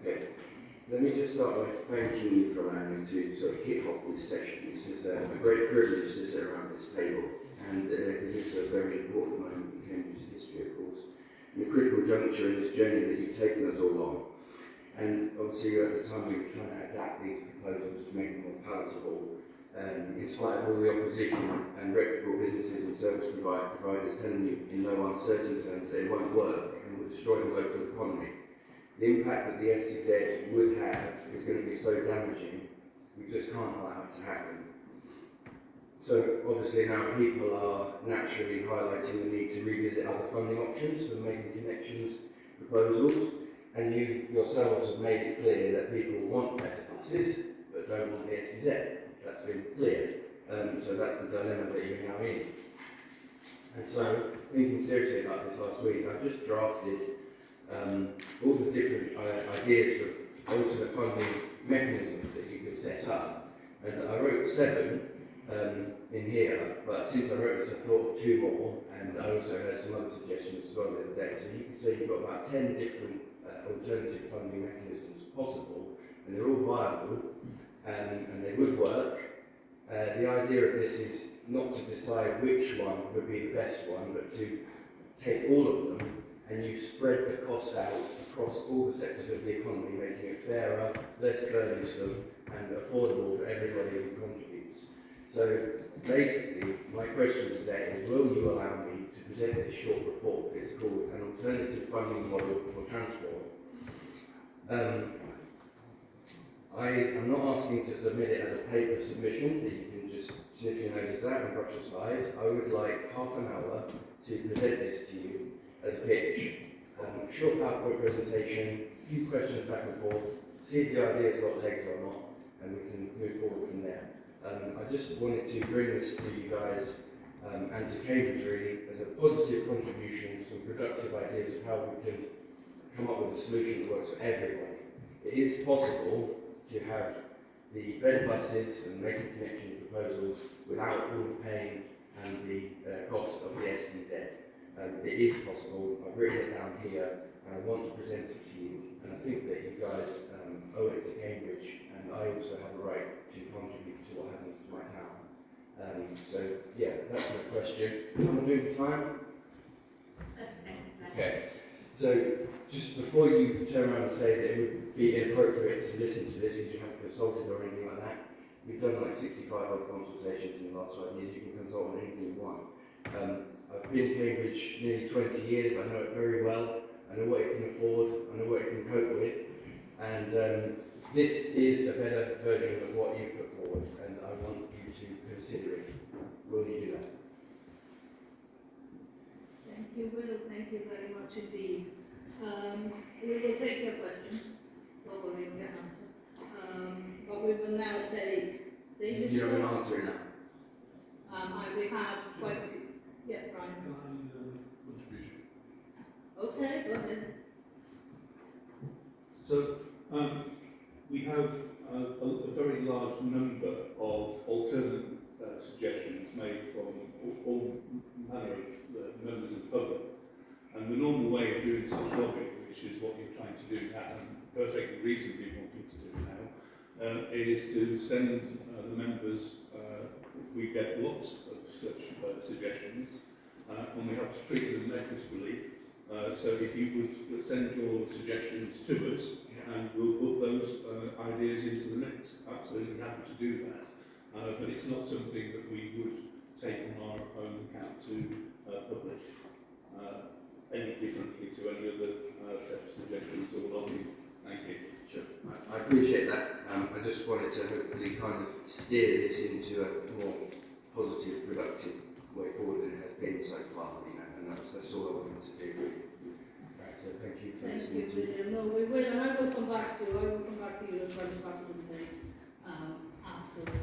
Okay. Let me just start by thanking you for allowing me to sort of kick off this session. This is a great privilege to sit around this table, and because it's a very important moment in Cambridge's history, of course, and a critical juncture in this journey that you've taken us all on. And obviously, at the time, we were trying to adapt these proposals to make them more palatable, in spite of all the opposition and reputable businesses and service providers telling you in no uncertain terms that it won't work and will destroy the local economy. The impact that the SDZ would have is going to be so damaging, we just can't allow it to happen. So obviously now people are naturally highlighting the need to revisit other funding options for making connections proposals, and you yourselves have made it clear that people want better buses but don't want the SDZ. That's been clear. So that's the dilemma that you're now in. And so, thinking seriously about this last week, I just drafted all the different ideas for alternate funding mechanisms that you could set up. And I wrote 7 in here, but since I wrote this I thought of 2 more, and I also had some other suggestions as well the other day. So you can see you've got about 10 different alternative funding mechanisms possible, and they're all viable, and they would work. The idea of this is not to decide which one would be the best one, but to take all of them and you spread the cost out across all the sectors of the economy, making it fairer, less burdensome and affordable for everybody who contributes. So basically, my question today is, will you allow me to present this short report? It's called An Alternative Funding Model for Transport. I am not asking to submit it as a paper submission that you can just sniff your noses out and brush aside. I would like half an hour to present this to you as a pitch. A short PowerPoint presentation, a few questions back and forth, see if the idea's got legs or not, and we can move forward from there. I just wanted to bring this to you guys and to Cambridge really as a positive contribution, some productive ideas of how we can come up with a solution that works for everybody. It is possible to have the better buses and making connection proposals without all the pain and the cost of the SDZ. It is possible. I've written it down here and I want to present it to you, and I think that you guys owe it to Cambridge, and I also have a right to contribute to what happens to my town. So yeah, that's my question. Do you want to move the time? 30 seconds left. Okay. So just before you turn around and say that it would be inappropriate to listen to this because you haven't consulted or anything like that, we've done like 65 other consultations in the last 5 years. You can consult on anything you want. I've been in Cambridge nearly 20 years. I know it very well. I know what it can afford. I know what it can cope with. And this is a better version of what you've put forward, and I want you to consider it. Will you do that? Thank you, Will. Thank you very much indeed. We will take your question. Don't worry, you'll get an answer. But we will now take David. You have an answer now. We have quite a few. Yes, Brian. Contribution. Okay, go ahead. So we have a very large number of alternate suggestions made from all manner of members of the public. And the normal way of doing such lobbying, which is what you're trying to do now, and perfectly reasonably wanting to do now, is to send the members, we get lots of such suggestions, and we have to treat them equitably. So if you would send your suggestions to us, and we'll put those ideas into the mix. Absolutely happy to do that. But it's not something that we would take on our own account to publish any differently to any other set of suggestions or lobbying. Thank you. Sure. I appreciate that. I just wanted to hopefully kind of steer this into a more positive, productive way forward than it has been so far, and that's all I wanted to do. Right, so thank you for listening to me. William. No, we will, and I will come back to you. I will come back to you and try to start the debate after.